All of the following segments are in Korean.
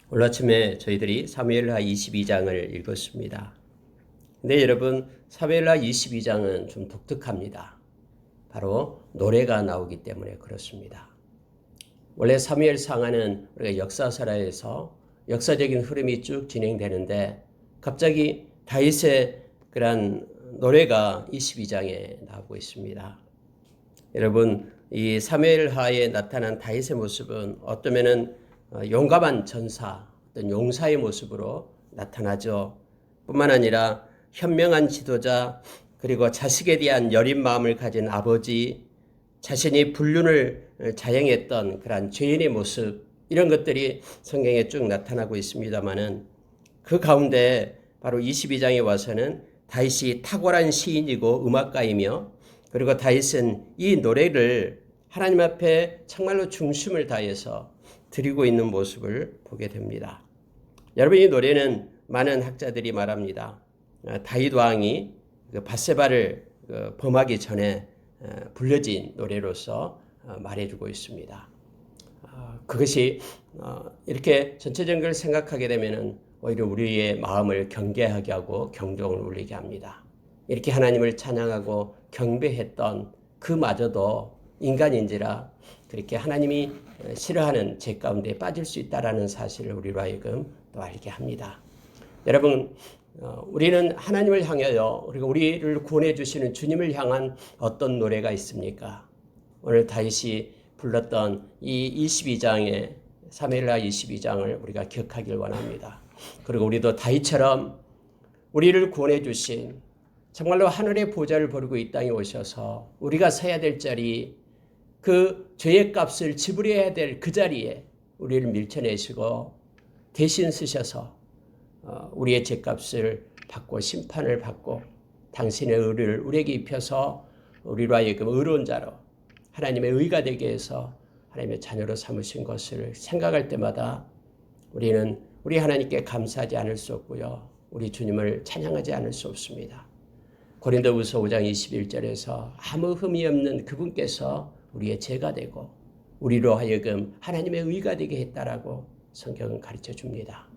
오늘 아침에 저희들이 사무엘하 22장을 읽었습니다. 근데 여러분, 사무엘하 22장은 좀 독특합니다. 바로 노래가 나오기 때문에 그렇습니다. 원래 사무엘상하는 우리가 역사설화에서 역사적인 흐름이 쭉 진행되는데 갑자기 다윗의 그런 노래가 22장에 나오고 있습니다. 여러분, 이 사무엘하에 나타난 다윗의 모습은 어쩌면은 용감한 전사, 어떤 용사의 모습으로 나타나죠. 뿐만 아니라 현명한 지도자, 그리고 자식에 대한 여린 마음을 가진 아버지, 자신이 불륜을 자행했던 그런 죄인의 모습, 이런 것들이 성경에 쭉 나타나고 있습니다만은 그 가운데 바로 22장에 와서는 다윗이 탁월한 시인이고 음악가이며, 그리고 다윗은 이 노래를 하나님 앞에 정말로 중심을 다해서 드리고 있는 모습을 보게 됩니다. 여러분, 이 노래는 많은 학자들이 말합니다. 다윗 왕이 밧세바를 범하기 전에 불려진 노래로서 말해주고 있습니다. 그것이 이렇게 전체적인 걸 생각하게 되면 오히려 우리의 마음을 경계하게 하고 경종을 울리게 합니다. 이렇게 하나님을 찬양하고 경배했던 그마저도 인간인지라 그렇게 하나님이 싫어하는 죄 가운데 빠질 수 있다는 사실을 우리로 하여금 또 알게 합니다. 여러분, 우리는 하나님을 향하여, 그리고 우리를 구원해 주시는 주님을 향한 어떤 노래가 있습니까? 오늘 다윗이 불렀던 이 22장의 사무엘하 22장을 우리가 기억하길 원합니다. 그리고 우리도 다윗처럼 우리를 구원해 주신, 정말로 하늘의 보좌를 버리고 이 땅에 오셔서 우리가 서야 될 자리, 그 죄의 값을 지불해야 될 그 자리에 우리를 밀쳐내시고 대신 쓰셔서 우리의 죄값을 받고 심판을 받고 당신의 의를 우리에게 입혀서 우리로 하여금 의로운 자로 하나님의 의가 되게 해서 하나님의 자녀로 삼으신 것을 생각할 때마다 우리는 우리 하나님께 감사하지 않을 수 없고요, 우리 주님을 찬양하지 않을 수 없습니다. 고린도후서 5장 21절에서 아무 흠이 없는 그분께서 우리의 죄가 되고 우리로 하여금 하나님의 의가 되게 했다라고 성경은 가르쳐 줍니다.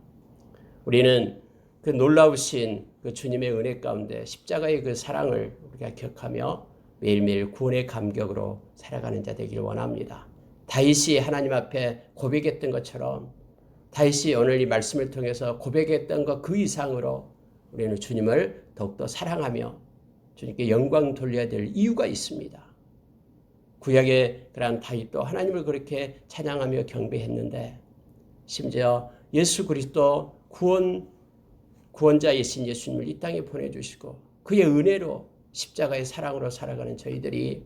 우리는 그 놀라우신 그 주님의 은혜 가운데 십자가의 그 사랑을 우리가 기억하며 매일매일 구원의 감격으로 살아가는 자 되기를 원합니다. 다윗이 하나님 앞에 고백했던 것처럼, 다윗이 오늘 이 말씀을 통해서 고백했던 것 그 이상으로 우리는 주님을 더욱더 사랑하며 주님께 영광 돌려야 될 이유가 있습니다. 구약의 그런 다윗도 하나님을 그렇게 찬양하며 경배했는데, 심지어 예수 그리스도 구원자이신 예수님을 이 땅에 보내주시고 그의 은혜로 십자가의 사랑으로 살아가는 저희들이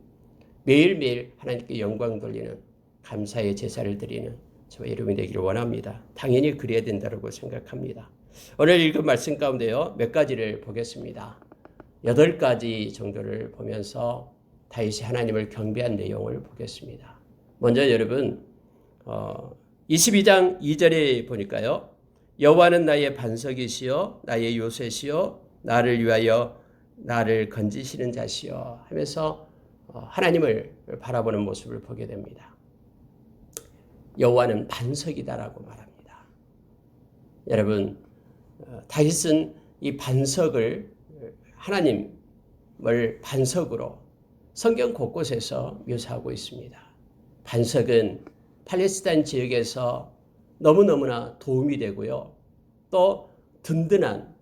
매일매일 하나님께 영광 돌리는 감사의 제사를 드리는 저와 여러분이 되기를 원합니다. 당연히 그래야 된다고 생각합니다. 오늘 읽은 말씀 가운데요, 몇 가지를 보겠습니다. 8가지 정도를 보면서 다윗이 하나님을 경배한 내용을 보겠습니다. 먼저 여러분 22장 2절에 보니까요, 여호와는 나의 반석이시요 나의 요새시요 나를 위하여 나를 건지시는 자시요 하면서 하나님을 바라보는 모습을 보게 됩니다. 여호와는 반석이다라고 말합니다. 여러분, 다윗은 이 반석을, 하나님을 반석으로 성경 곳곳에서 묘사하고 있습니다. 반석은 팔레스타인 지역에서 너무너무나 도움이 되고요, 또 든든한,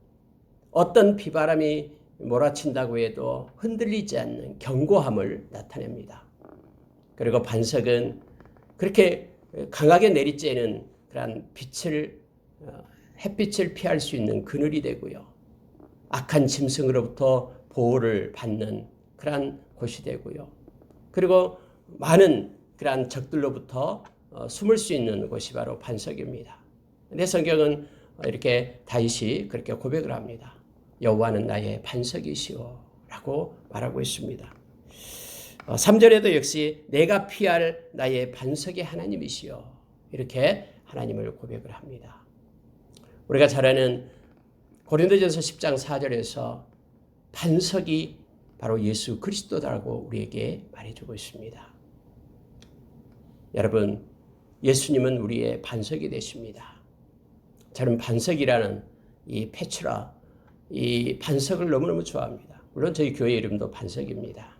어떤 비바람이 몰아친다고 해도 흔들리지 않는 견고함을 나타냅니다. 그리고 반석은 그렇게 강하게 내리쬐는 그런 햇빛을 피할 수 있는 그늘이 되고요, 악한 짐승으로부터 보호를 받는 그런 곳이 되고요, 그리고 많은 그런 적들로부터 숨을 수 있는 곳이 바로 반석입니다. 근데 성경은 이렇게 다윗이 그렇게 고백을 합니다. 여호와는 나의 반석이시오 라고 말하고 있습니다. 3절에도 역시 내가 피할 나의 반석의 하나님이시오, 이렇게 하나님을 고백을 합니다. 우리가 잘 아는 고린도전서 10장 4절에서 반석이 바로 예수 그리스도다라고 우리에게 말해주고 있습니다. 여러분, 예수님은 우리의 반석이 되십니다. 저는 반석이라는 이 페트라, 이 반석을 너무너무 좋아합니다. 물론 저희 교회 이름도 반석입니다.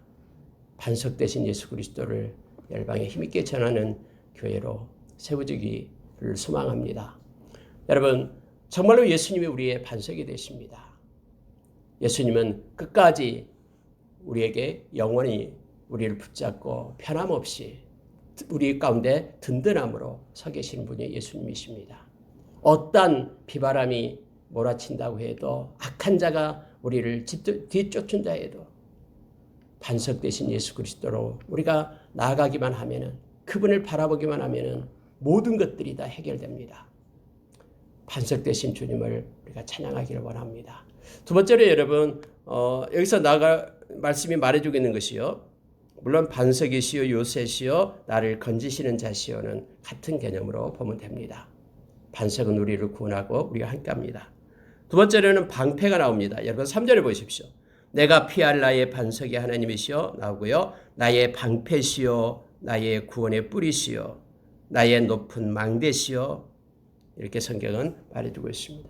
반석 대신 예수 그리스도를 열방에 힘있게 전하는 교회로 세워지기를 소망합니다. 여러분, 정말로 예수님이 우리의 반석이 되십니다. 예수님은 끝까지 우리에게 영원히 우리를 붙잡고 변함없이 우리 가운데 든든함으로 서 계시는 분이 예수님이십니다. 어떤 비바람이 몰아친다고 해도 악한 자가 우리를 뒤쫓는다 해도 반석 되신 예수 그리스도로 우리가 나아가기만 하면은, 그분을 바라보기만 하면은 모든 것들이 다 해결됩니다. 반석 되신 주님을 우리가 찬양하기를 원합니다. 두 번째로 여러분, 여기서 말씀이 말해주고 있는 것이요, 물론 반석이시요 요새시요 나를 건지시는 자시요는 같은 개념으로 보면 됩니다. 반석은 우리를 구원하고 우리가 함께합니다. 두 번째로는 방패가 나옵니다. 여러분 3절에 보십시오. 내가 피할 나의 반석이 하나님이시요 나오고요, 나의 방패시요 나의 구원의 뿌리시요 나의 높은 망대시요, 이렇게 성경은 말해주고 있습니다.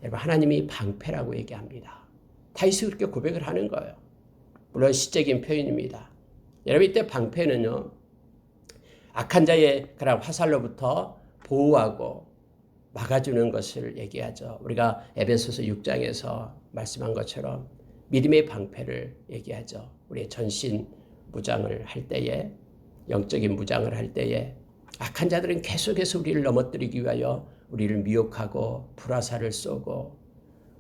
여러분, 하나님이 방패라고 얘기합니다. 다윗이 그렇게 고백을 하는 거예요. 물론 시적인 표현입니다. 여러분, 이때 방패는요, 악한 자의 그런 화살로부터 보호하고 막아주는 것을 얘기하죠. 우리가 에베소서 6장에서 말씀한 것처럼 믿음의 방패를 얘기하죠. 우리의 전신 무장을 할 때에, 영적인 무장을 할 때에 악한 자들은 계속해서 우리를 넘어뜨리기 위하여 우리를 미혹하고 불화살을 쏘고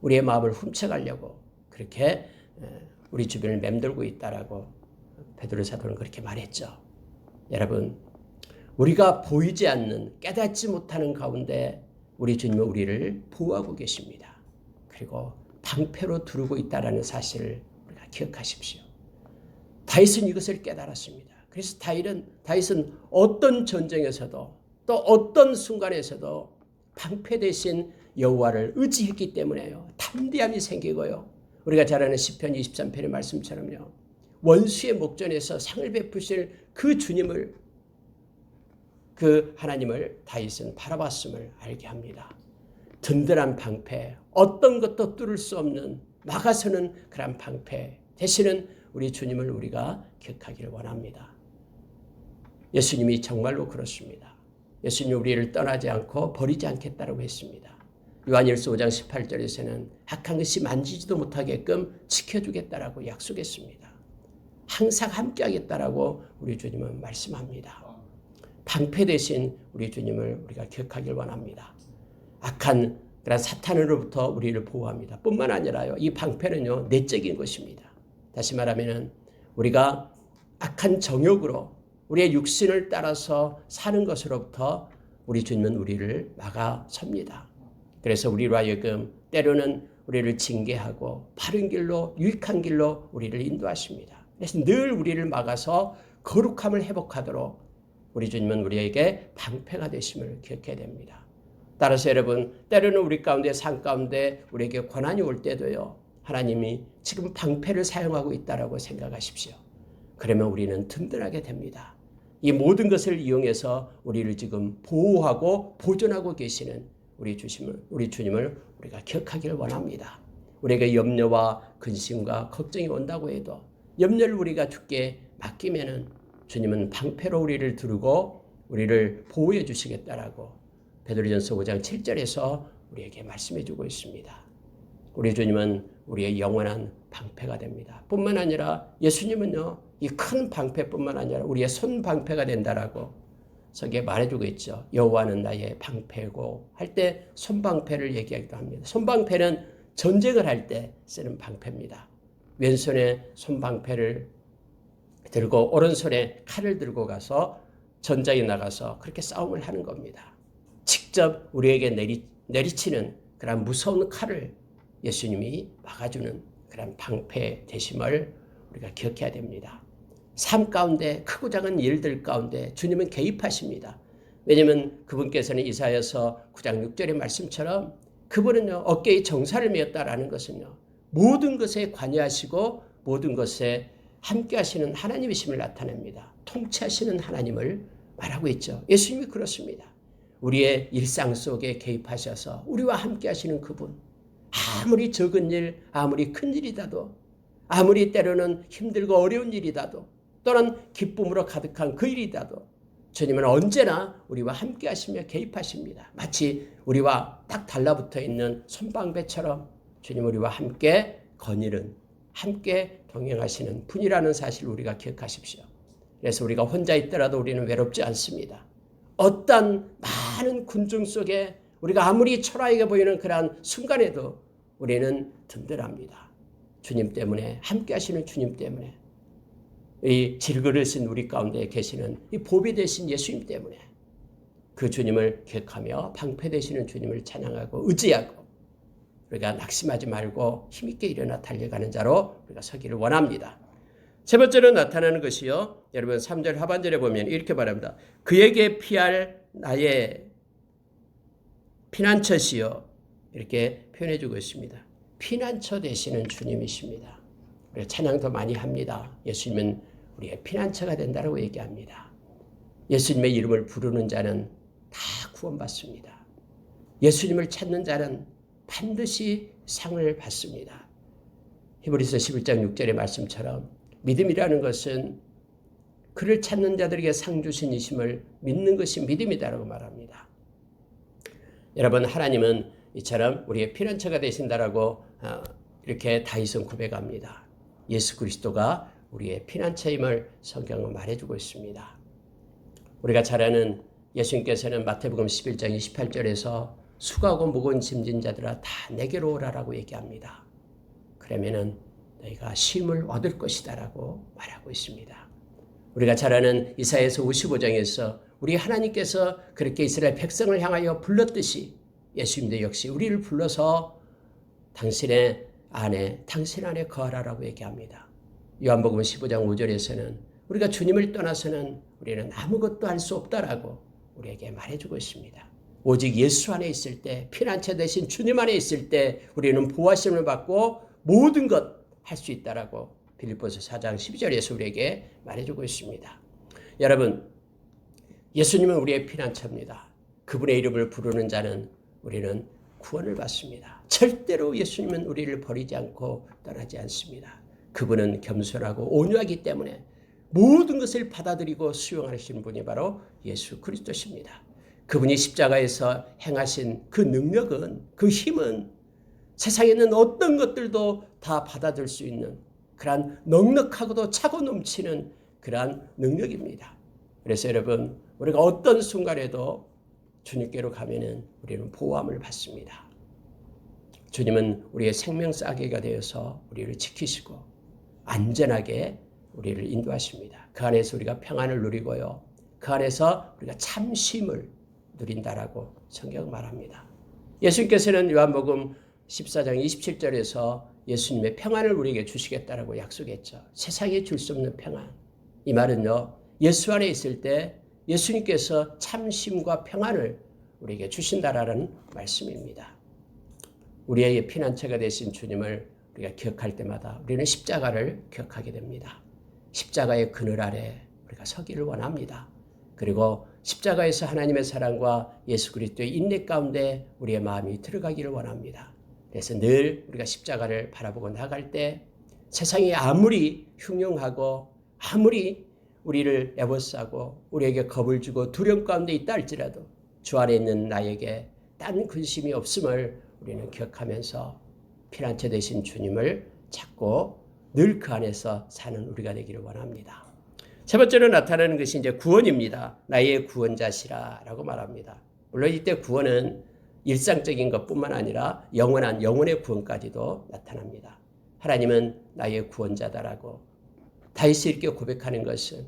우리의 마음을 훔쳐가려고 그렇게 우리 주변을 맴돌고 있다라고 베드로 사도는 그렇게 말했죠. 여러분, 우리가 보이지 않는, 깨닫지 못하는 가운데 우리 주님은 우리를 보호하고 계십니다. 그리고 방패로 두르고 있다는 사실을 우리가 기억하십시오. 다윗은 이것을 깨달았습니다. 그래서 다윗은 어떤 전쟁에서도 또 어떤 순간에서도 방패 대신 여호와를 의지했기 때문에요, 담대함이 생기고요, 우리가 잘 아는 시편 23편의 말씀처럼요, 원수의 목전에서 상을 베푸실 그 주님을, 그 하나님을 다윗은 바라봤음을 알게 합니다. 든든한 방패, 어떤 것도 뚫을 수 없는 막아서는 그런 방패 대신은 우리 주님을 우리가 기억하기를 원합니다. 예수님이 정말로 그렇습니다. 예수님이 우리를 떠나지 않고 버리지 않겠다고 했습니다. 요한일서 5장 18절에서는 악한 것이 만지지도 못하게끔 지켜주겠다라고 약속했습니다. 항상 함께하겠다라고 우리 주님은 말씀합니다. 방패 대신 우리 주님을 우리가 기억하길 원합니다. 악한 그런 사탄으로부터 우리를 보호합니다. 뿐만 아니라요, 이 방패는요, 내적인 것입니다. 다시 말하면 우리가 악한 정욕으로 우리의 육신을 따라서 사는 것으로부터 우리 주님은 우리를 막아섭니다. 그래서 우리로 하여금 때로는 우리를 징계하고 바른 길로, 유익한 길로 우리를 인도하십니다. 그래서 늘 우리를 막아서 거룩함을 회복하도록 우리 주님은 우리에게 방패가 되심을 기억해야 됩니다. 따라서 여러분, 때로는 우리 가운데, 삶 가운데 우리에게 고난이 올 때도요, 하나님이 지금 방패를 사용하고 있다라고 생각하십시오. 그러면 우리는 든든하게 됩니다. 이 모든 것을 이용해서 우리를 지금 보호하고 보존하고 계시는 우리 주님을 우리가 기억하기를 원합니다. 우리에게 염려와 근심과 걱정이 온다고 해도 염려를 우리가 주께 맡기면은 주님은 방패로 우리를 두르고 우리를 보호해 주시겠다라고 베드로전서 5장 7절에서 우리에게 말씀해 주고 있습니다. 우리 주님은 우리의 영원한 방패가 됩니다. 뿐만 아니라 예수님은요, 이 큰 방패뿐만 아니라 우리의 손 방패가 된다라고 서기에 말해주고 있죠. 여호와는 나의 방패고 할 때 손방패를 얘기하기도 합니다. 손방패는 전쟁을 할 때 쓰는 방패입니다. 왼손에 손방패를 들고 오른손에 칼을 들고 가서 전장에 나가서 그렇게 싸움을 하는 겁니다. 직접 우리에게 내리치는 그런 무서운 칼을 예수님이 막아주는 그런 방패 되심을 우리가 기억해야 됩니다. 삶 가운데 크고 작은 일들 가운데 주님은 개입하십니다. 왜냐하면 그분께서는 이사야서 9장 6절의 말씀처럼 그분은요, 어깨에 정사를 메었다라는 것은요, 모든 것에 관여하시고 모든 것에 함께 하시는 하나님이심을 나타냅니다. 통치하시는 하나님을 말하고 있죠. 예수님이 그렇습니다. 우리의 일상 속에 개입하셔서 우리와 함께 하시는 그분, 아무리 적은 일, 아무리 큰 일이라도, 아무리 때로는 힘들고 어려운 일이라도, 또는 기쁨으로 가득한 그 일이라도 주님은 언제나 우리와 함께 하시며 개입하십니다. 마치 우리와 딱 달라붙어 있는 손방배처럼 주님 우리와 함께 거니는, 함께 동행하시는 분이라는 사실을 우리가 기억하십시오. 그래서 우리가 혼자 있더라도 우리는 외롭지 않습니다. 어떤 많은 군중 속에 우리가 아무리 초라하게 보이는 그러한 순간에도 우리는 든든합니다. 주님 때문에, 함께 하시는 주님 때문에, 이 질그를 쓴 우리 가운데 계시는 이 보배 되신 예수님 때문에 그 주님을 기억하며 방패되시는 주님을 찬양하고 의지하고 우리가 낙심하지 말고 힘있게 일어나 달려가는 자로 우리가 서기를 원합니다. 세 번째로 나타나는 것이요. 여러분 3절 하반절에 보면 이렇게 말합니다. 그에게 피할 나의 피난처시요. 이렇게 표현해주고 있습니다. 피난처 되시는 주님이십니다. 우리가 찬양도 많이 합니다. 예수님은 우리의 피난처가 된다고 얘기합니다. 예수님의 이름을 부르는 자는 다 구원받습니다. 예수님을 찾는 자는 반드시 상을 받습니다. 히브리서 11장 6절의 말씀처럼 믿음이라는 것은 그를 찾는 자들에게 상 주신 이심을 믿는 것이 믿음이다라고 말합니다. 여러분, 하나님은 이처럼 우리의 피난처가 되신다라고 이렇게 다윗은 고백합니다. 예수 그리스도가 우리의 피난처임을 성경은 말해주고 있습니다. 우리가 잘 아는 예수님께서는 마태복음 11장 28절에서 수고하고 무거운 짐진 자들아 다 내게로 오라라고 얘기합니다. 그러면은 너희가 쉼을 얻을 것이다라고 말하고 있습니다. 우리가 잘 아는 이사야서 55장에서 우리 하나님께서 그렇게 이스라엘 백성을 향하여 불렀듯이 예수님도 역시 우리를 불러서 당신의 안에, 당신 안에 거하라라고 얘기합니다. 요한복음 15장 5절에서는 우리가 주님을 떠나서는 우리는 아무것도 할 수 없다라고 우리에게 말해주고 있습니다. 오직 예수 안에 있을 때, 피난처 대신 주님 안에 있을 때 우리는 보호하심을 받고 모든 것 할 수 있다라고 빌립보서 4장 12절에서 우리에게 말해주고 있습니다. 여러분, 예수님은 우리의 피난처입니다. 그분의 이름을 부르는 자는 우리는 구원을 받습니다. 절대로 예수님은 우리를 버리지 않고 떠나지 않습니다. 그분은 겸손하고 온유하기 때문에 모든 것을 받아들이고 수용하시는 분이 바로 예수 그리스도십니다. 그분이 십자가에서 행하신 그 능력은, 그 힘은 세상에 있는 어떤 것들도 다 받아들일 수 있는 그러한 넉넉하고도 차고 넘치는 그러한 능력입니다. 그래서 여러분, 우리가 어떤 순간에도 주님께로 가면은 우리는 보호함을 받습니다. 주님은 우리의 생명 싸개가 되어서 우리를 지키시고 안전하게 우리를 인도하십니다. 그 안에서 우리가 평안을 누리고요. 그 안에서 우리가 참 쉼을 누린다라고 성경 말합니다. 예수님께서는 요한복음 14장 27절에서 예수님의 평안을 우리에게 주시겠다라고 약속했죠. 세상에 줄 수 없는 평안. 이 말은요, 예수 안에 있을 때 예수님께서 참 쉼과 평안을 우리에게 주신다라는 말씀입니다. 우리의 피난처가 되신 주님을 우리가 기억할 때마다 우리는 십자가를 기억하게 됩니다. 십자가의 그늘 아래 우리가 서기를 원합니다. 그리고 십자가에서 하나님의 사랑과 예수 그리스도의 인내 가운데 우리의 마음이 들어가기를 원합니다. 그래서 늘 우리가 십자가를 바라보고 나갈 때 세상이 아무리 흉흉하고 아무리 우리를 애워싸고 우리에게 겁을 주고 두려움 가운데 있다 할지라도 주 안에 있는 나에게 딴 근심이 없음을 우리는 기억하면서 피난처 되신 주님을 찾고 늘 그 안에서 사는 우리가 되기를 원합니다. 세 번째로 나타나는 것이 이제 구원입니다. 나의 구원자시라라고 말합니다. 물론 이때 구원은 일상적인 것뿐만 아니라 영원한 영혼의 구원까지도 나타납니다. 하나님은 나의 구원자다라고 다윗이 이렇게 고백하는 것은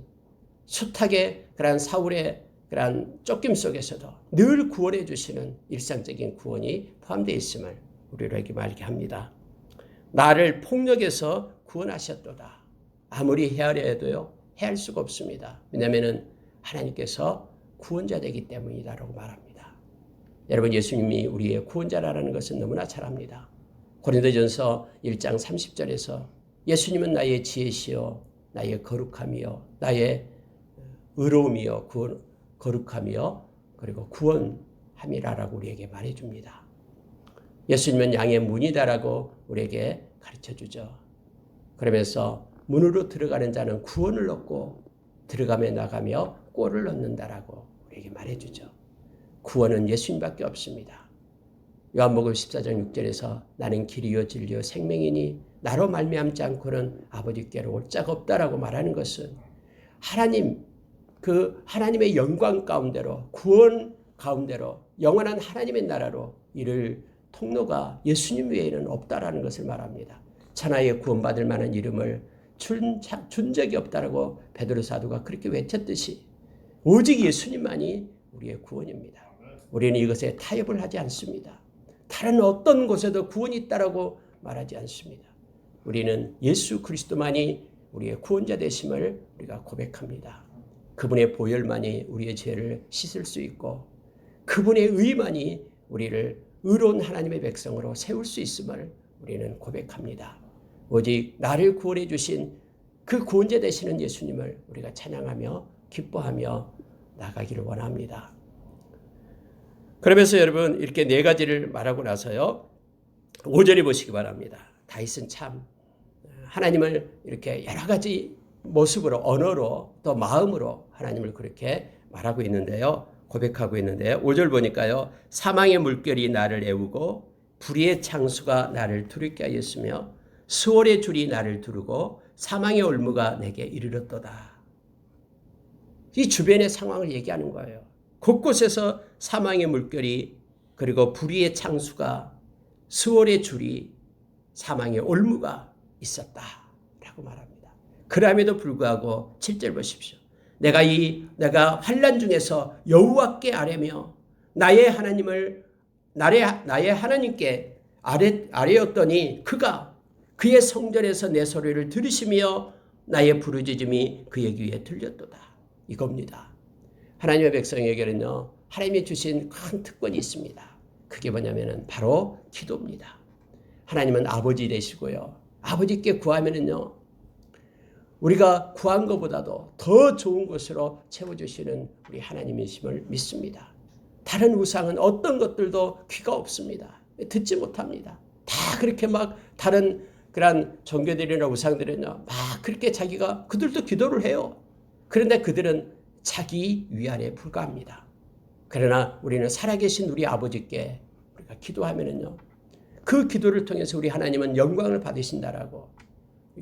숱하게 그러한 사울의 그러한 쫓김 속에서도 늘 구원해 주시는 일상적인 구원이 포함되어 있음을 우리에게 말하게 합니다. 나를 폭력에서 구원하셨도다. 아무리 헤아려 해도요, 헤아릴 수가 없습니다. 왜냐하면 하나님께서 구원자 되기 때문이다라고 말합니다. 여러분, 예수님이 우리의 구원자라는 것은 너무나 잘 압니다. 고린도전서 1장 30절에서 예수님은 나의 지혜시요 나의 거룩함이요 나의 의로움이요 거룩함이요 그리고 구원함이라라고 우리에게 말해줍니다. 예수님은 양의 문이다라고 우리에게 가르쳐주죠. 그러면서 문으로 들어가는 자는 구원을 얻고 들어가며 나가며 꼴을 얻는다라고 우리에게 말해주죠. 구원은 예수님밖에 없습니다. 요한복음 14장 6절에서 나는 길이요 진리요 생명이니 나로 말미암지 않고는 아버지께로 올 자가 없다라고 말하는 것은 하나님, 그 하나님의 영광 가운데로, 구원 가운데로, 영원한 하나님의 나라로 이를 통로가 예수님 외에는 없다라는 것을 말합니다. 천하에 구원받을 만한 이름을 준 적이 없다라고 베드로 사도가 그렇게 외쳤듯이 오직 예수님만이 우리의 구원입니다. 우리는 이것에 타협을 하지 않습니다. 다른 어떤 곳에도 구원이 있다라고 말하지 않습니다. 우리는 예수 그리스도만이 우리의 구원자 되심을 우리가 고백합니다. 그분의 보혈만이 우리의 죄를 씻을 수 있고 그분의 의만이 우리를 의로운 하나님의 백성으로 세울 수 있음을 우리는 고백합니다. 오직 나를 구원해 주신 그 구원자 되시는 예수님을 우리가 찬양하며 기뻐하며 나가기를 원합니다. 그러면서 여러분 이렇게 네 가지를 말하고 나서요. 5절에 보시기 바랍니다. 다윗은 참 하나님을 이렇게 여러 가지 모습으로 언어로 또 마음으로 하나님을 그렇게 말하고 있는데요. 고백하고 있는데요. 5절 보니까요. 사망의 물결이 나를 애우고 불의의 창수가 나를 두렵게 하였으며 수월의 줄이 나를 두르고 사망의 올무가 내게 이르렀도다. 이 주변의 상황을 얘기하는 거예요. 곳곳에서 사망의 물결이 그리고 불의의 창수가 수월의 줄이 사망의 올무가 있었다라고 말합니다. 그럼에도 불구하고 7절 보십시오. 내가 환난 중에서 여호와께 아뢰며 나의 하나님께 아뢰었더니 그가 그의 성전에서 내 소리를 들으시며 나의 부르짖음이 그의 귀에 들렸도다. 이겁니다. 하나님의 백성에게는요, 하나님이 주신 큰 특권이 있습니다. 그게 뭐냐면은 바로 기도입니다. 하나님은 아버지 되시고요. 아버지께 구하면은요, 우리가 구한 것보다도 더 좋은 것으로 채워주시는 우리 하나님이심을 믿습니다. 다른 우상은 어떤 것들도 귀가 없습니다. 듣지 못합니다. 다 그렇게 막 다른 그런 종교들이나 우상들은요, 막 그렇게 자기가 그들도 기도를 해요. 그런데 그들은 자기 위안에 불과합니다. 그러나 우리는 살아계신 우리 아버지께 우리가 기도하면은요, 그 기도를 통해서 우리 하나님은 영광을 받으신다라고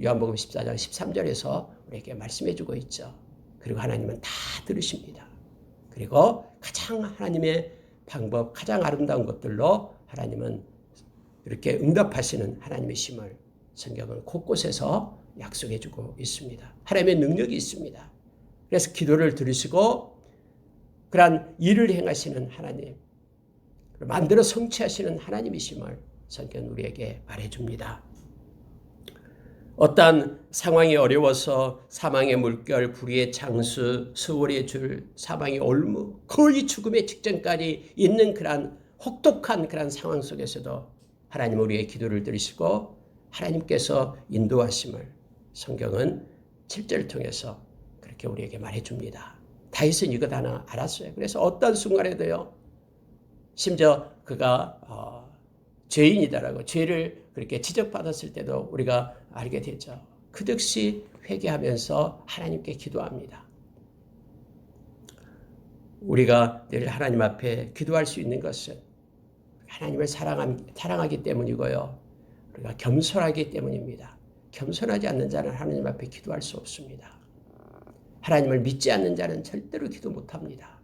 요한복음 14장 13절에서 우리에게 말씀해주고 있죠. 그리고 하나님은 다 들으십니다. 그리고 가장 하나님의 방법, 가장 아름다운 것들로 하나님은 이렇게 응답하시는 하나님의 심을 성경은 곳곳에서 약속해주고 있습니다. 하나님의 능력이 있습니다. 그래서 기도를 들으시고 그러한 일을 행하시는 하나님, 만들어 성취하시는 하나님이심을 성경은 우리에게 말해줍니다. 어떠한 상황이 어려워서 사망의 물결, 불의의 창수, 수월의 줄, 사망의 올무, 거의 죽음의 직전까지 있는 그러한 혹독한 그러한 상황 속에서도 하나님 우리의 기도를 들으시고 하나님께서 인도하심을 성경은 7절을 통해서 그렇게 우리에게 말해줍니다. 다윗은 이것 하나 알았어요. 그래서 어떤 순간에도요, 심지어 그가 죄인이다라고 죄를 그렇게 지적받았을 때도 우리가 알게 되죠. 그득시 회개하면서 하나님께 기도합니다. 우리가 늘 하나님 앞에 기도할 수 있는 것은 하나님을 사랑하기 때문이고요. 우리가 겸손하기 때문입니다. 겸손하지 않는 자는 하나님 앞에 기도할 수 없습니다. 하나님을 믿지 않는 자는 절대로 기도 못합니다.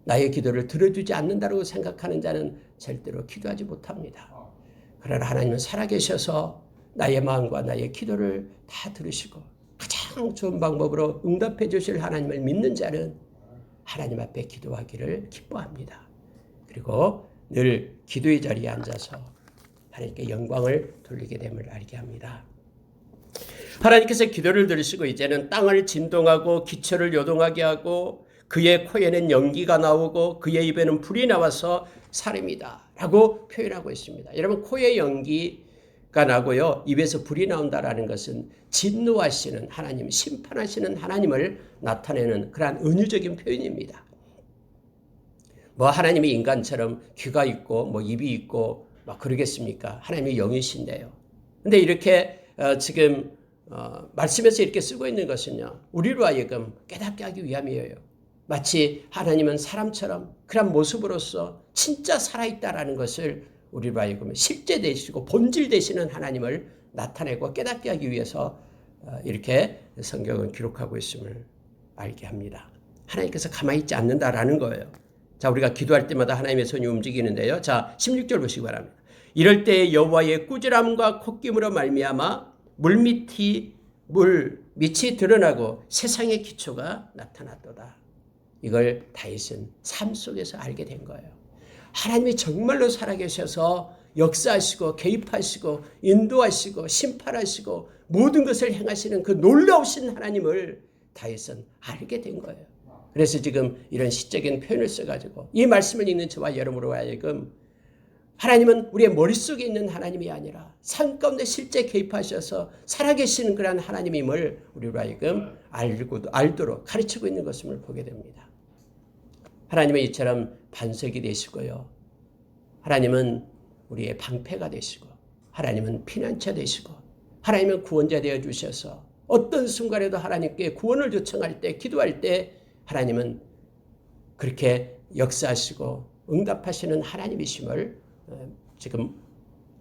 나의 기도를 들어주지 않는다고 생각하는 자는 절대로 기도하지 못합니다. 그러나 하나님은 살아계셔서 나의 마음과 나의 기도를 다 들으시고 가장 좋은 방법으로 응답해 주실 하나님을 믿는 자는 하나님 앞에 기도하기를 기뻐합니다. 그리고 늘 기도의 자리에 앉아서 하나님께 영광을 돌리게 됨을 알게 합니다. 하나님께서 기도를 들으시고 이제는 땅을 진동하고 기초를 요동하게 하고 그의 코에는 연기가 나오고 그의 입에는 불이 나와서 사름이다 라고 표현하고 있습니다. 여러분, 코에 연기가 나고요, 입에서 불이 나온다라는 것은 진노하시는 하나님, 심판하시는 하나님을 나타내는 그러한 은유적인 표현입니다. 뭐 하나님이 인간처럼 귀가 있고 뭐 입이 있고 막 그러겠습니까? 하나님이 영이신데요. 근데 이렇게 지금 말씀에서 이렇게 쓰고 있는 것은요, 우리로 하여금 깨닫게 하기 위함이에요. 마치 하나님은 사람처럼 그런 모습으로서 진짜 살아있다라는 것을 우리로 하여금 실제 되시고 본질 되시는 하나님을 나타내고 깨닫게 하기 위해서 이렇게 성경은 기록하고 있음을 알게 합니다. 하나님께서 가만히 있지 않는다라는 거예요. 자, 우리가 기도할 때마다 하나님의 손이 움직이는데요. 자, 16절 보시기 바랍니다. 이럴 때 여호와의 꾸지람과 콧김으로 말미암아 물밑이 드러나고 세상의 기초가 나타났도다. 이걸 다윗은 삶 속에서 알게 된 거예요. 하나님이 정말로 살아계셔서 역사하시고 개입하시고 인도하시고 심판하시고 모든 것을 행하시는 그 놀라우신 하나님을 다윗은 알게 된 거예요. 그래서 지금 이런 시적인 표현을 써가지고 이 말씀을 읽는 저와 여러분으로 하여금 하나님은 우리의 머릿속에 있는 하나님이 아니라 삶 가운데 실제 개입하셔서 살아계시는 그런 하나님임을 우리로 하여금 알도록 가르치고 있는 것을 보게 됩니다. 하나님은 이처럼 반석이 되시고요. 하나님은 우리의 방패가 되시고 하나님은 피난처 되시고 하나님은 구원자 되어 주셔서 어떤 순간에도 하나님께 구원을 요청할 때 기도할 때 하나님은 그렇게 역사하시고 응답하시는 하나님이심을 지금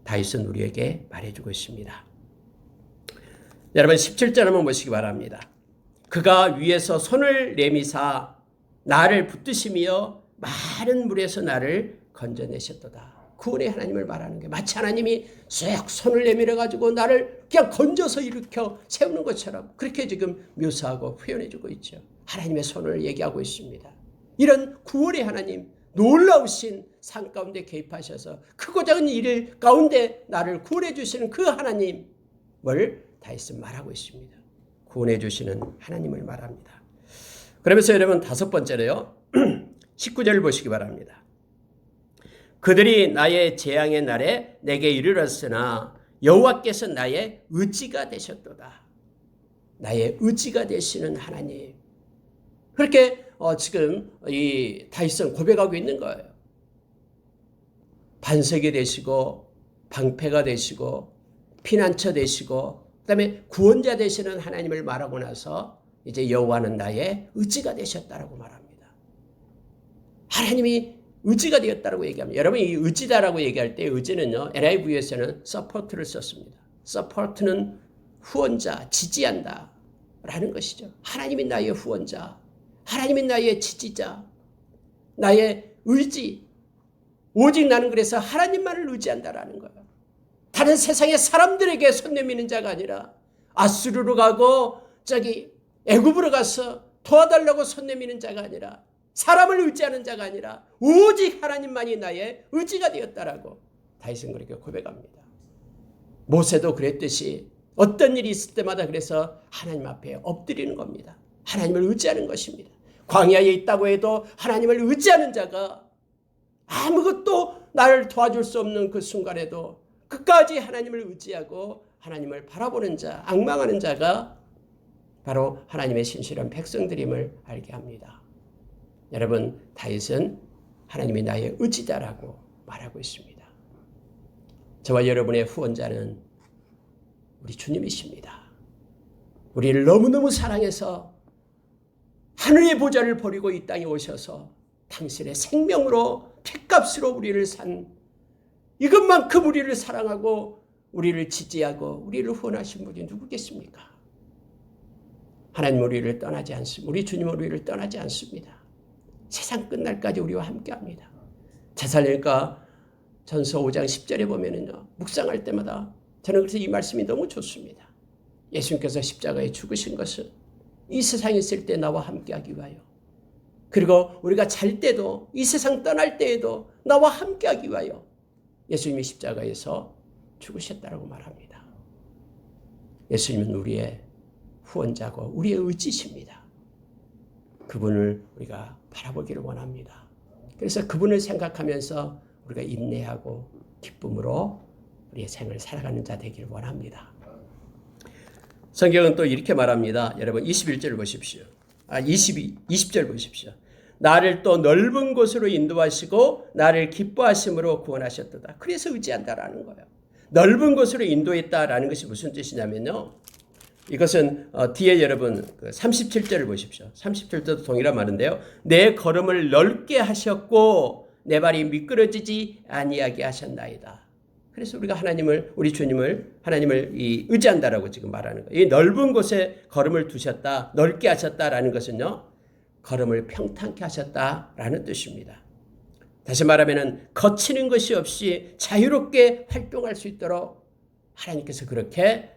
다윗은 우리에게 말해주고 있습니다. 여러분 17절 한번 보시기 바랍니다. 그가 위에서 손을 내미사 나를 붙드시며 많은 물에서 나를 건져내셨도다. 구원의 하나님을 말하는 게 마치 하나님이 쑥 손을 내밀어 가지고 나를 그냥 건져서 일으켜 세우는 것처럼 그렇게 지금 묘사하고 표현해주고 있죠. 하나님의 손을 얘기하고 있습니다. 이런 구원의 하나님, 놀라우신 산 가운데 개입하셔서 크고 작은 일 가운데 나를 구원해 주시는 그 하나님을 다윗은 말하고 있습니다. 구원해 주시는 하나님을 말합니다. 그러면서 여러분 다섯 번째로요. 19절을 보시기 바랍니다. 그들이 나의 재앙의 날에 내게 이르렀으나 여호와께서 나의 의지가 되셨도다. 나의 의지가 되시는 하나님. 그렇게 지금 이 다윗은 고백하고 있는 거예요. 반석이 되시고 방패가 되시고 피난처 되시고 그다음에 구원자 되시는 하나님을 말하고 나서 이제 여호와는 나의 의지가 되셨다라고 말합니다. 하나님이 의지가 되었다라고 얘기합니다. 여러분 이 의지다라고 얘기할 때 의지는요. NIV에서는 support를 썼습니다. support는 후원자, 지지한다 라는 것이죠. 하나님이 나의 후원자, 하나님이 나의 지지자, 나의 의지. 오직 나는 그래서 하나님만을 의지한다라는 거예요. 다른 세상의 사람들에게 손 내미는 자가 아니라 아수르로 가고 애굽으로 가서 도와달라고 손 내미는 자가 아니라 사람을 의지하는 자가 아니라 오직 하나님만이 나의 의지가 되었다라고 다윗은 그렇게 고백합니다. 모세도 그랬듯이 어떤 일이 있을 때마다 그래서 하나님 앞에 엎드리는 겁니다. 하나님을 의지하는 것입니다. 광야에 있다고 해도 하나님을 의지하는 자가 아무것도 나를 도와줄 수 없는 그 순간에도 끝까지 하나님을 의지하고 하나님을 바라보는 자, 앙망하는 자가 바로 하나님의 신실한 백성들임을 알게 합니다. 여러분 다윗은 하나님이 나의 의지다라고 말하고 있습니다. 저와 여러분의 후원자는 우리 주님이십니다. 우리를 너무너무 사랑해서 하늘의 보좌를 버리고 이 땅에 오셔서 당신의 생명으로 핏값으로 우리를 산 이것만큼 우리를 사랑하고 우리를 지지하고 우리를 후원하신 분이 누구겠습니까? 하나님 우리를 떠나지 않습니다. 우리 주님은 우리를 떠나지 않습니다. 세상 끝날까지 우리와 함께합니다. 데살로니가 전서 5장 10절에 보면은요. 묵상할 때마다 저는 그래서 이 말씀이 너무 좋습니다. 예수님께서 십자가에 죽으신 것은 이 세상에 있을 때 나와 함께하기 위하여 그리고 우리가 잘 때도 이 세상 떠날 때에도 나와 함께하기 위하여 예수님이 십자가에서 죽으셨다고 말합니다. 예수님은 우리의 후원자고 우리의 의지십니다. 그분을 우리가 바라보기를 원합니다. 그래서 그분을 생각하면서 우리가 인내하고 기쁨으로 우리의 생을 살아가는 자 되기를 원합니다. 성경은 또 이렇게 말합니다. 여러분 21절 보십시오. 20절 보십시오. 나를 또 넓은 곳으로 인도하시고 나를 기뻐하심으로 구원하셨도다. 그래서 의지한다라는 거예요. 넓은 곳으로 인도했다라는 것이 무슨 뜻이냐면요. 이것은 뒤에 여러분 37절을 보십시오. 37절도 동일한 말인데요. 내 걸음을 넓게 하셨고 내 발이 미끄러지지 아니하게 하셨나이다. 그래서 우리가 우리 주님을 하나님을 의지한다라고 지금 말하는 거예요. 이 넓은 곳에 걸음을 두셨다, 넓게 하셨다라는 것은요, 걸음을 평탄케 하셨다라는 뜻입니다. 다시 말하면은 거치는 것이 없이 자유롭게 활동할 수 있도록 하나님께서 그렇게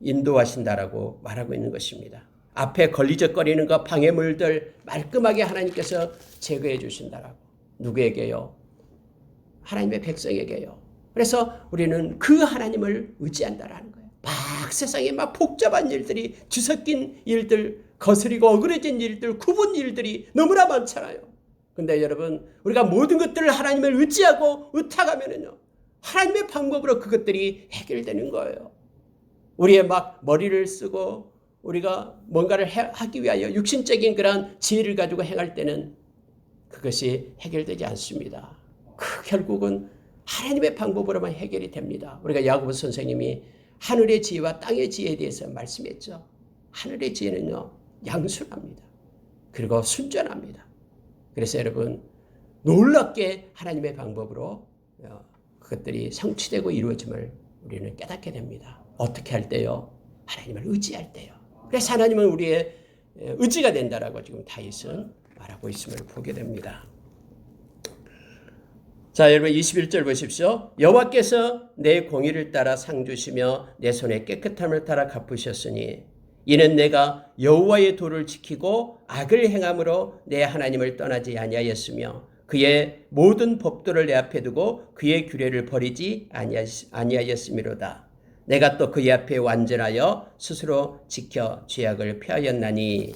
인도하신다라고 말하고 있는 것입니다. 앞에 걸리적거리는 것, 방해물들 말끔하게 하나님께서 제거해 주신다라고. 누구에게요? 하나님의 백성에게요. 그래서 우리는 그 하나님을 의지한다라는 거예요. 막 세상에 막 복잡한 일들이, 뒤섞인 일들, 거스리고 어그러진 일들, 굽은 일들이 너무나 많잖아요. 근데 여러분, 우리가 모든 것들을 하나님을 의지하고 의탁하면은요, 하나님의 방법으로 그것들이 해결되는 거예요. 우리의 막 머리를 쓰고 우리가 뭔가를 하기 위하여 육신적인 그런 지혜를 가지고 행할 때는 그것이 해결되지 않습니다. 결국은 하나님의 방법으로만 해결이 됩니다. 우리가 야고보 선생님이 하늘의 지혜와 땅의 지혜에 대해서 말씀했죠. 하늘의 지혜는요, 양순합니다. 그리고 순전합니다. 그래서 여러분, 놀랍게 하나님의 방법으로 그것들이 성취되고 이루어짐을 우리는 깨닫게 됩니다. 어떻게 할 때요? 하나님을 의지할 때요. 그래서 하나님은 우리의 의지가 된다라고 지금 다윗은 말하고 있음을 보게 됩니다. 자, 여러분 21절 보십시오. 여호와께서 내 공의를 따라 상 주시며 내 손의 깨끗함을 따라 갚으셨으니 이는 내가 여호와의 도를 지키고 악을 행함으로 내 하나님을 떠나지 아니하였으며 그의 모든 법도를 내 앞에 두고 그의 규례를 버리지 아니하였음이로다. 내가 또 그의 앞에 완전하여 스스로 지켜 죄악을 피하였나니.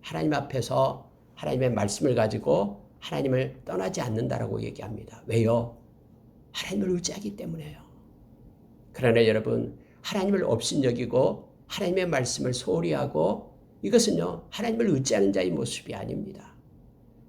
하나님 앞에서 하나님의 말씀을 가지고 하나님을 떠나지 않는다라고 얘기합니다. 왜요? 하나님을 의지하기 때문에요. 그러나 여러분, 하나님을 업신여기고 하나님의 말씀을 소홀히 하고 이것은요, 하나님을 의지하는 자의 모습이 아닙니다.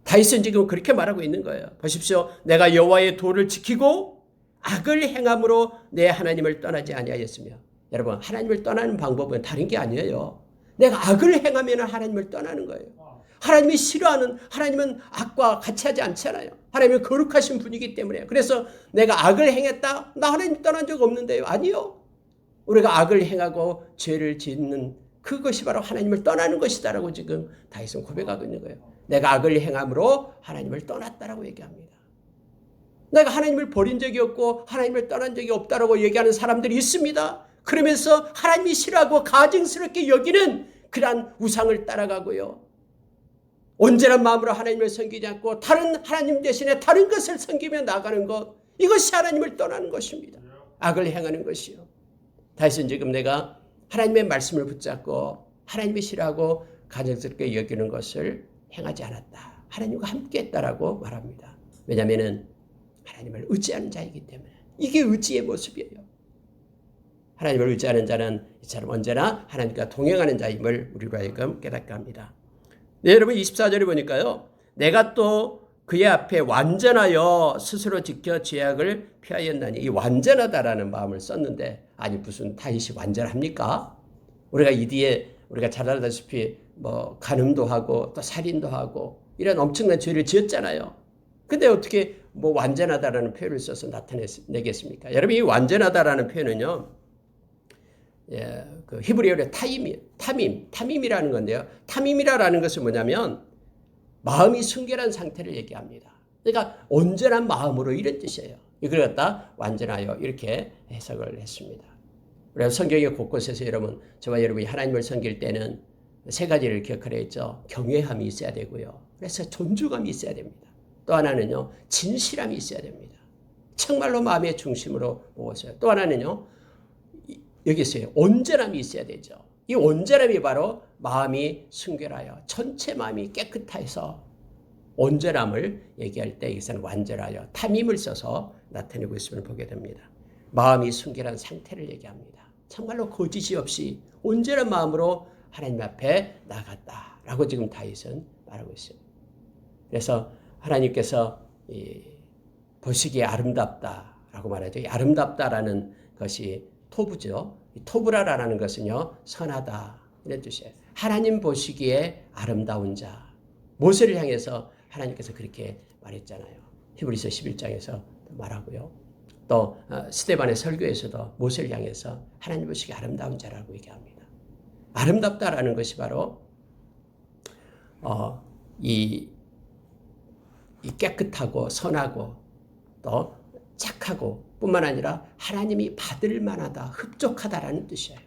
다윗은 지금 그렇게 말하고 있는 거예요. 보십시오. 내가 여호와의 도를 지키고 악을 행함으로 내 하나님을 떠나지 아니하였으며. 여러분, 하나님을 떠나는 방법은 다른 게 아니에요. 내가 악을 행하면 하나님을 떠나는 거예요. 하나님이 싫어하는, 하나님은 악과 같이 하지 않잖아요. 하나님은 거룩하신 분이기 때문에. 그래서 내가 악을 행했다? 나 하나님 떠난 적 없는데요. 아니요. 우리가 악을 행하고 죄를 짓는 그것이 바로 하나님을 떠나는 것이다라고 지금 다윗은 고백하고 있는 거예요. 내가 악을 행함으로 하나님을 떠났다라고 얘기합니다. 내가 하나님을 버린 적이 없고 하나님을 떠난 적이 없다라고 얘기하는 사람들이 있습니다. 그러면서 하나님이 싫어하고 가증스럽게 여기는 그러한 우상을 따라가고요. 온전한 마음으로 하나님을 섬기지 않고 다른 하나님 대신에 다른 것을 섬기며 나가는 것, 이것이 하나님을 떠나는 것입니다. 악을 행하는 것이요. 다윗은 지금 내가 하나님의 말씀을 붙잡고 하나님이 싫어하고 가증스럽게 여기는 것을 행하지 않았다. 하나님과 함께 했다라고 말합니다. 왜냐하면 하나님을 의지하는 자이기 때문에. 이게 의지의 모습이에요. 하나님을 의지하는 자는 이처럼 언제나 하나님과 동행하는 자임을 우리로 하여금 깨닫게 합니다. 네, 여러분 24절에 보니까요. 내가 또 그의 앞에 완전하여 스스로 지켜 죄악을 피하였나니. 이 완전하다라는 마음을 썼는데 아니 무슨 다윗이 완전합니까? 우리가 이 뒤에 우리가 잘 알다시피 뭐 간음도 하고 또 살인도 하고 이런 엄청난 죄를 지었잖아요. 근데 어떻게 뭐 완전하다라는 표현을 써서 나타내겠습니까? 여러분 이 완전하다라는 표현은요. 그 히브리어로 타밈이라는 건데요. 타밈이라는 것은 뭐냐면 마음이 순결한 상태를 얘기합니다. 그러니까 온전한 마음으로 이런 뜻이에요. 이걸 갖다 완전하여 이렇게 해석을 했습니다. 그래서 성경의 곳곳에서 여러분, 저와 여러분이 하나님을 섬길 때는 세 가지를 기억하려 했죠. 경외함이 있어야 되고요. 그래서 존중감이 있어야 됩니다. 또 하나는요, 진실함이 있어야 됩니다. 정말로 마음의 중심으로 모으세요. 또 하나는요, 여기 있어요. 온전함이 있어야 되죠. 이 온전함이 바로 마음이 순결하여 전체 마음이 깨끗해서 온전함을 얘기할 때 이것은 완전하여 탐임을 써서 나타내고 있음을 보게 됩니다. 마음이 순결한 상태를 얘기합니다. 정말로 거짓이 없이 온전한 마음으로 하나님 앞에 나갔다라고 지금 다윗은 말하고 있습니다. 그래서 하나님께서 보시기에 아름답다라고 말하죠. 이 아름답다라는 것이 토부죠. 토브라라는 것은요, 선하다 이런 뜻이에요. 하나님 보시기에 아름다운 자. 모세를 향해서 하나님께서 그렇게 말했잖아요. 히브리서 11장에서 말하고요. 또 스데반의 설교에서도 모세를 향해서 하나님 보시기에 아름다운 자라고 얘기합니다. 아름답다라는 것이 바로 이 깨끗하고 선하고 또 착하고 뿐만 아니라 하나님이 받을 만하다, 흡족하다라는 뜻이에요.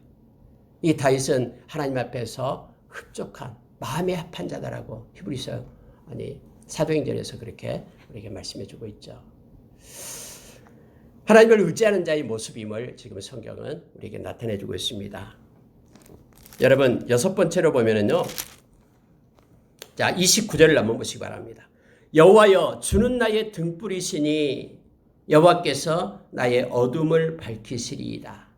이 다윗은 하나님 앞에서 흡족한, 마음에 합한 자다라고 히브리서 사도행전에서 그렇게 우리에게 말씀해 주고 있죠. 하나님을 의지하는 자의 모습임을 지금 성경은 우리에게 나타내 주고 있습니다. 여러분, 여섯 번째로 보면은요. 자, 29절을 한번 보시기 바랍니다. 여호와여, 주는 나의 등불이시니 여호와께서 나의 어둠을 밝히시리이다.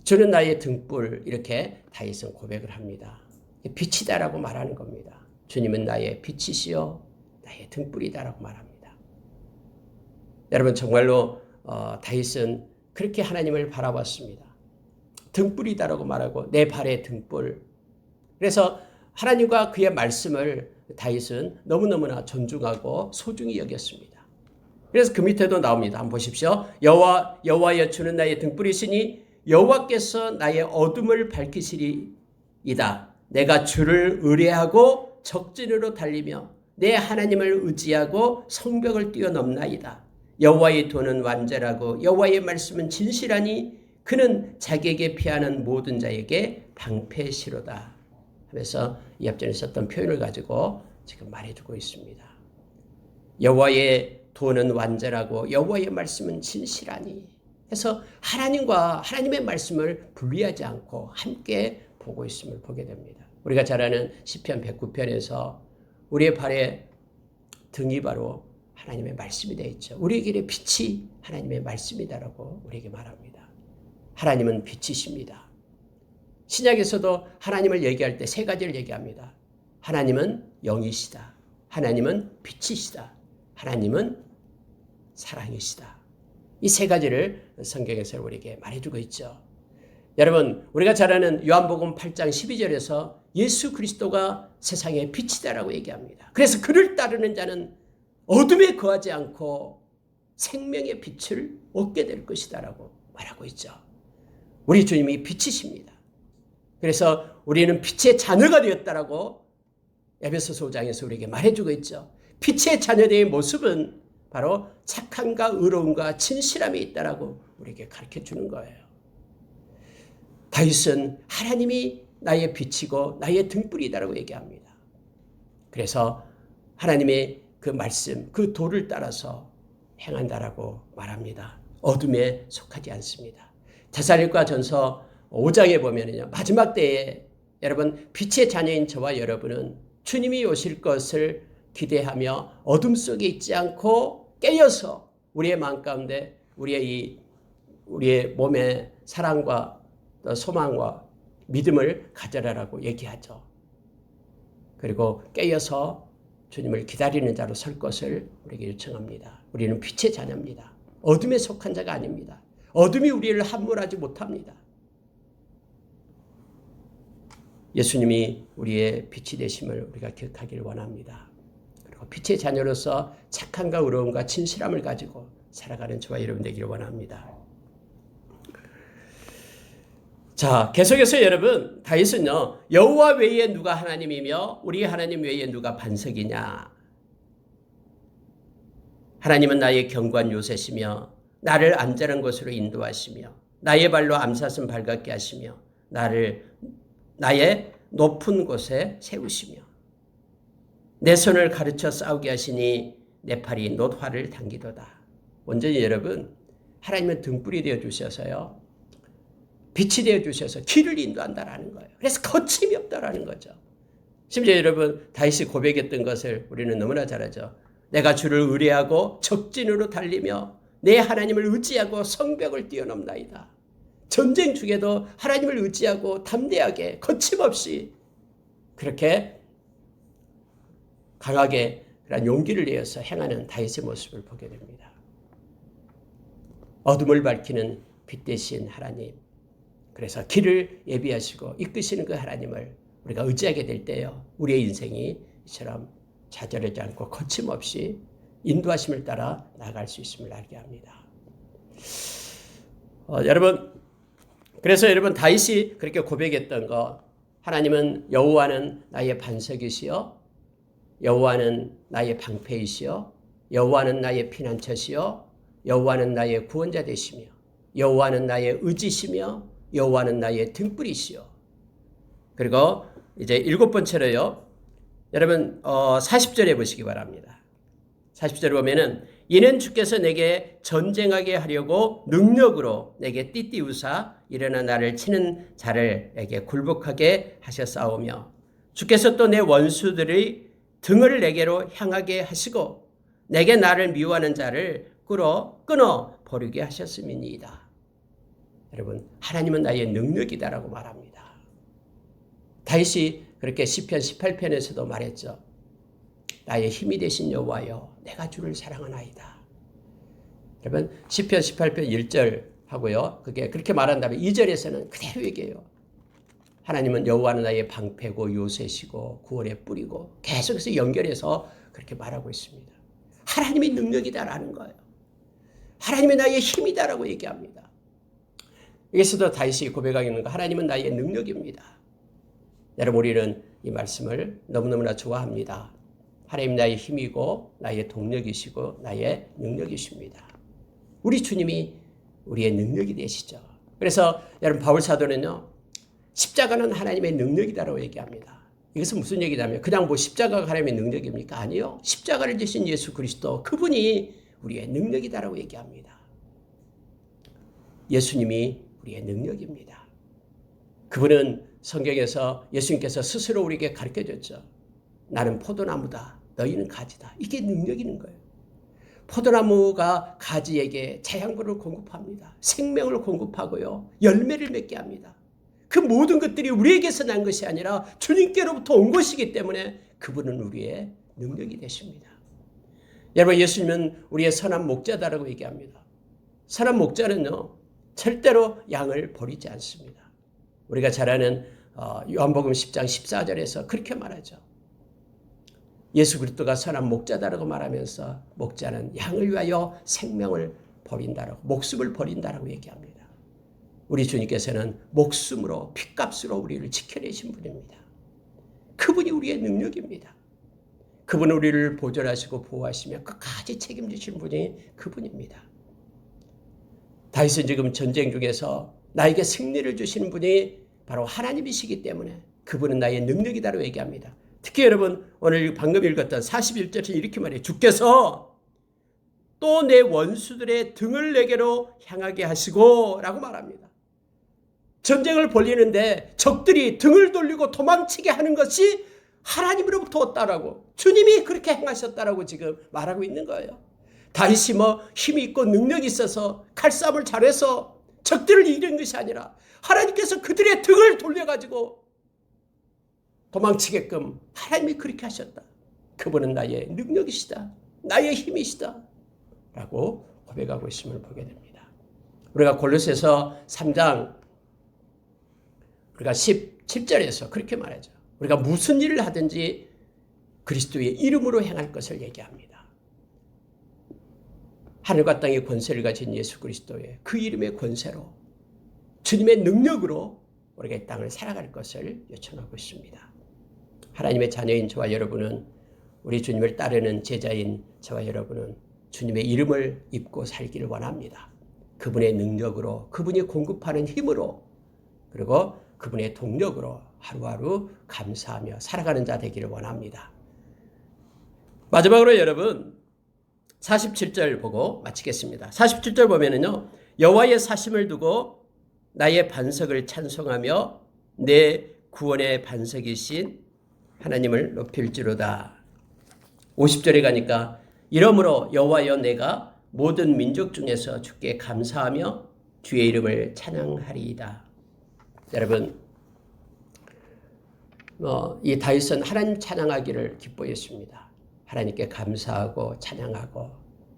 주는 나의 등불, 이렇게 다윗은 고백을 합니다. 빛이다라고 말하는 겁니다. 주님은 나의 빛이시요 나의 등불이다라고 말합니다. 여러분, 정말로 다윗은 그렇게 하나님을 바라봤습니다. 등불이다라고 말하고 내 발의 등불. 그래서 하나님과 그의 말씀을 다윗은 너무너무나 존중하고 소중히 여겼습니다. 그래서 그 밑에도 나옵니다. 한번 보십시오. 여호와여, 주는 나의 등불이시니 여호와께서 나의 어둠을 밝히시리이다. 내가 주를 의뢰하고 적진으로 달리며 내 하나님을 의지하고 성벽을 뛰어넘나이다. 여호와의 도는 완전하고 여호와의 말씀은 진실하니 그는 자기에게 피하는 모든 자에게 방패시로다 하면서 이 앞전에 썼던 표현을 가지고 지금 말해주고 있습니다. 여호와의 도는 완전하고 여호와의 말씀은 진실하니 해서 하나님과 하나님의 말씀을 분리하지 않고 함께 보고 있음을 보게 됩니다. 우리가 잘 아는 시편 109편에서 우리의 발에 등이 바로 하나님의 말씀이 되어 있죠. 우리의 길에 빛이 하나님의 말씀이다라고 우리에게 말합니다. 하나님은 빛이십니다. 신약에서도 하나님을 얘기할 때 세 가지를 얘기합니다. 하나님은 영이시다. 하나님은 빛이시다. 하나님은 사랑이시다. 이 세 가지를 성경에서 우리에게 말해주고 있죠. 여러분, 우리가 잘 아는 요한복음 8장 12절에서 예수 그리스도가 세상의 빛이다라고 얘기합니다. 그래서 그를 따르는 자는 어둠에 거하지 않고 생명의 빛을 얻게 될 것이다라고 말하고 있죠. 우리 주님이 빛이십니다. 그래서 우리는 빛의 자녀가 되었다라고 에베소서 5장에서 우리에게 말해주고 있죠. 빛의 자녀의 모습은 바로 착함과 의로움과 진실함이 있다라고 우리에게 가르쳐주는 거예요. 다윗은 하나님이 나의 빛이고 나의 등불이다라고 얘기합니다. 그래서 하나님의 그 말씀, 그 도를 따라서 행한다라고 말합니다. 어둠에 속하지 않습니다. 데살로니가 전서 5장에 보면은요, 마지막 때에 여러분 빛의 자녀인 저와 여러분은 주님이 오실 것을 기대하며 어둠 속에 있지 않고 깨어서 우리의 마음 가운데 우리의 몸에 사랑과 소망과 믿음을 가져라라고 얘기하죠. 그리고 깨어서 주님을 기다리는 자로 설 것을 우리에게 요청합니다. 우리는 빛의 자녀입니다. 어둠에 속한 자가 아닙니다. 어둠이 우리를 함몰하지 못합니다. 예수님이 우리의 빛이 되심을 우리가 기억하기를 원합니다. 그리고 빛의 자녀로서 착함과 의로움과 진실함을 가지고 살아가는 저와 여러분 되기를 원합니다. 자, 계속해서 여러분, 다윗은요, 여호와 외에 누가 하나님이며 우리 하나님 외에 누가 반석이냐. 하나님은 나의 견고한 요새시며 나를 안전한 곳으로 인도하시며 나의 발로 암사슴 발갛게 하시며 나의 높은 곳에 세우시며 내 손을 가르쳐 싸우게 하시니 내 팔이 놋화를 당기도다. 온전히 여러분, 하나님은 등불이 되어주셔서요, 빛이 되어주셔서 길을 인도한다라는 거예요. 그래서 거침이 없다라는 거죠. 심지어 여러분, 다윗이 고백했던 것을 우리는 너무나 잘 알죠. 내가 주를 의뢰하고 적진으로 달리며 내 하나님을 의지하고 성벽을 뛰어넘나이다. 전쟁 중에도 하나님을 의지하고 담대하게 거침없이 그렇게 강하게 그런 용기를 내어서 행하는 다윗의 모습을 보게 됩니다. 어둠을 밝히는 빛 대신 하나님, 그래서 길을 예비하시고 이끄시는 그 하나님을 우리가 의지하게 될 때요, 우리의 인생이 이처럼 좌절하지 않고 거침없이 인도하심을 따라 나아갈 수 있음을 알게 합니다. 그래서 여러분 다윗이 그렇게 고백했던 거, 하나님은 여호와는 나의 반석이시여, 여호와는 나의 방패이시여, 여호와는 나의 피난처시여, 여호와는 나의 구원자 되시며, 여호와는 나의 의지시며, 여호와는 나의 등불이시여. 그리고 이제 7번째로요, 여러분 40절에 보시기 바랍니다. 40절에 보면은 이는 주께서 내게 전쟁하게 하려고 능력으로 내게 띠띠우사 일어나 나를 치는 자를 내게 굴복하게 하셨사오며, 주께서 또 내 원수들의 등을 내게로 향하게 하시고 내게 나를 미워하는 자를 끊어 버리게 하셨음이니이다. 여러분, 하나님은 나의 능력이다라고 말합니다. 다윗이 그렇게 시편 18편에서도 말했죠. 나의 힘이 되신 여호와여, 내가 주를 사랑하나이다. 여러분, 시편 18편 1절 하고요, 그게 그렇게 말한다면 2절에서는 그대로 얘기해요. 하나님은 여호와는 나의 방패고 요새시고 구원의 뿌리고, 계속해서 연결해서 그렇게 말하고 있습니다. 하나님의 능력이다라는 거예요. 하나님이 나의 힘이다라고 얘기합니다. 여기서도 다윗이 고백하고 있는 거, 하나님은 나의 능력입니다. 여러분, 우리는 이 말씀을 너무너무나 좋아합니다. 하나님 나의 힘이고 나의 동력이시고 나의 능력이십니다. 우리 주님이 우리의 능력이 되시죠. 그래서 여러분, 바울 사도는요, 십자가는 하나님의 능력이다라고 얘기합니다. 이것은 무슨 얘기냐면 그냥 뭐 십자가가 하나님의 능력입니까? 아니요. 십자가를 지신 예수 그리스도, 그분이 우리의 능력이다라고 얘기합니다. 예수님이 우리의 능력입니다. 그분은 성경에서 예수님께서 스스로 우리에게 가르쳐줬죠. 나는 포도나무다, 너희는 가지다. 이게 능력이 있는 거예요. 포도나무가 가지에게 자양분을 공급합니다. 생명을 공급하고요, 열매를 맺게 합니다. 그 모든 것들이 우리에게서 난 것이 아니라 주님께로부터 온 것이기 때문에 그분은 우리의 능력이 되십니다. 여러분, 예수님은 우리의 선한 목자다라고 얘기합니다. 선한 목자는요, 절대로 양을 버리지 않습니다. 우리가 잘 아는 요한복음 10장 14절에서 그렇게 말하죠. 예수 그리스도가 선한 목자다라고 말하면서 목자는 양을 위하여 생명을 버린다라고, 목숨을 버린다라고 얘기합니다. 우리 주님께서는 목숨으로, 핏값으로 우리를 지켜내신 분입니다. 그분이 우리의 능력입니다. 그분은 우리를 보존하시고 보호하시며 끝까지 책임지신 분이 그분입니다. 다윗은 지금 전쟁 중에서 나에게 승리를 주시는 분이 바로 하나님이시기 때문에 그분은 나의 능력이다라고 얘기합니다. 특히 여러분, 오늘 방금 읽었던 41절에서 이렇게 말해요. 주께서 또 내 원수들의 등을 내게로 향하게 하시고 라고 말합니다. 전쟁을 벌이는데 적들이 등을 돌리고 도망치게 하는 것이 하나님으로부터 왔다라고, 주님이 그렇게 행하셨다라고 지금 말하고 있는 거예요. 다윗이 뭐 힘이 있고 능력이 있어서 칼싸움을 잘해서 적들을 이기는 것이 아니라 하나님께서 그들의 등을 돌려가지고 도망치게끔 하나님이 그렇게 하셨다. 그분은 나의 능력이시다, 나의 힘이시다 라고 고백하고 있음을 보게 됩니다. 우리가 골로새서 3장 우리가 17절에서 그렇게 말하죠. 우리가 무슨 일을 하든지 그리스도의 이름으로 행할 것을 얘기합니다. 하늘과 땅의 권세를 가진 예수 그리스도의 그 이름의 권세로, 주님의 능력으로 우리가 이 땅을 살아갈 것을 요청하고 있습니다. 하나님의 자녀인 저와 여러분은, 우리 주님을 따르는 제자인 저와 여러분은 주님의 이름을 입고 살기를 원합니다. 그분의 능력으로, 그분이 공급하는 힘으로, 그리고 그분의 동력으로 하루하루 감사하며 살아가는 자 되기를 원합니다. 마지막으로 여러분 47절 보고 마치겠습니다. 47절 보면은요, 여호와의 사심을 두고 나의 반석을 찬송하며 내 구원의 반석이신 하나님을 높일지로다. 50절에 가니까 이러므로 여호와여 내가 모든 민족 중에서 주께 감사하며 주의 이름을 찬양하리이다. 여러분, 이 다윗은 하나님 찬양하기를 기뻐했습니다. 하나님께 감사하고 찬양하고,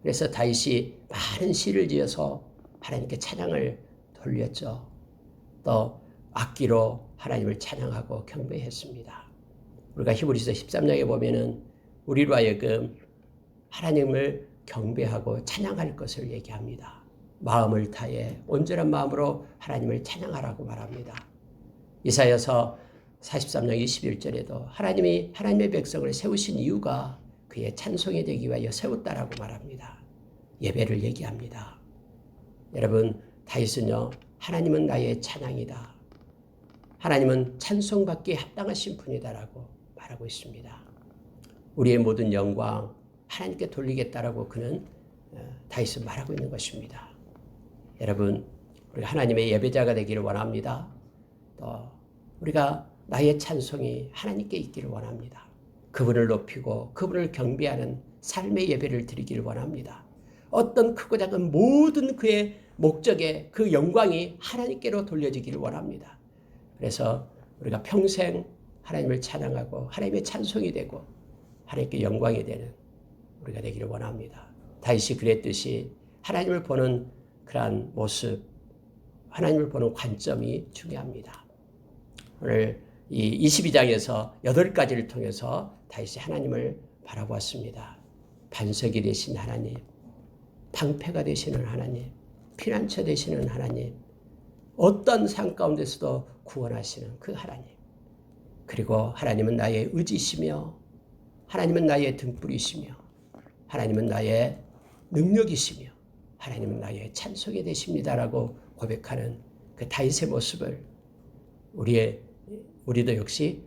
그래서 다윗이 많은 시를 지어서 하나님께 찬양을 돌렸죠. 또 악기로 하나님을 찬양하고 경배했습니다. 우리가 히브리서 13장에 보면은 우리로 하여금 하나님을 경배하고 찬양할 것을 얘기합니다. 마음을 다해 온전한 마음으로 하나님을 찬양하라고 말합니다. 이사야서 43장 21절에도 하나님이 하나님의 백성을 세우신 이유가 그의 찬송이 되기 위하여 세웠다라고 말합니다. 예배를 얘기합니다. 여러분, 다윗은요, 하나님은 나의 찬양이다, 하나님은 찬송받기에 합당하신 분이다라고 말하고 있습니다. 우리의 모든 영광 하나님께 돌리겠다라고 그는 다윗은 말하고 있는 것입니다. 여러분, 우리가 하나님의 예배자가 되기를 원합니다. 또 우리가 나의 찬송이 하나님께 있기를 원합니다. 그분을 높이고 그분을 경배하는 삶의 예배를 드리기를 원합니다. 어떤 크고 작은 모든 그의 목적에 그 영광이 하나님께로 돌려지기를 원합니다. 그래서 우리가 평생 하나님을 찬양하고 하나님의 찬송이 되고 하나님께 영광이 되는 우리가 되기를 원합니다. 다윗이 그랬듯이 하나님을 보는 그러한 모습, 하나님을 보는 관점이 중요합니다. 오늘 이 22장에서 8가지를 통해서 다윗이 하나님을 바라보았습니다. 반석이 되신 하나님, 방패가 되시는 하나님, 피난처 되시는 하나님, 어떤 상 가운데서도 구원하시는 그 하나님, 그리고 하나님은 나의 의지시며 하나님은 나의 등불이시며 하나님은 나의 능력이시며 하나님은 나의 찬송이 되십니다라고 고백하는 그 다윗의 모습을 우리도 역시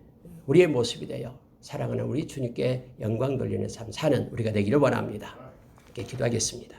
우리의 모습이 되어 사랑하는 우리 주님께 영광 돌리는 삶 사는 우리가 되기를 원합니다. 이렇게 기도하겠습니다.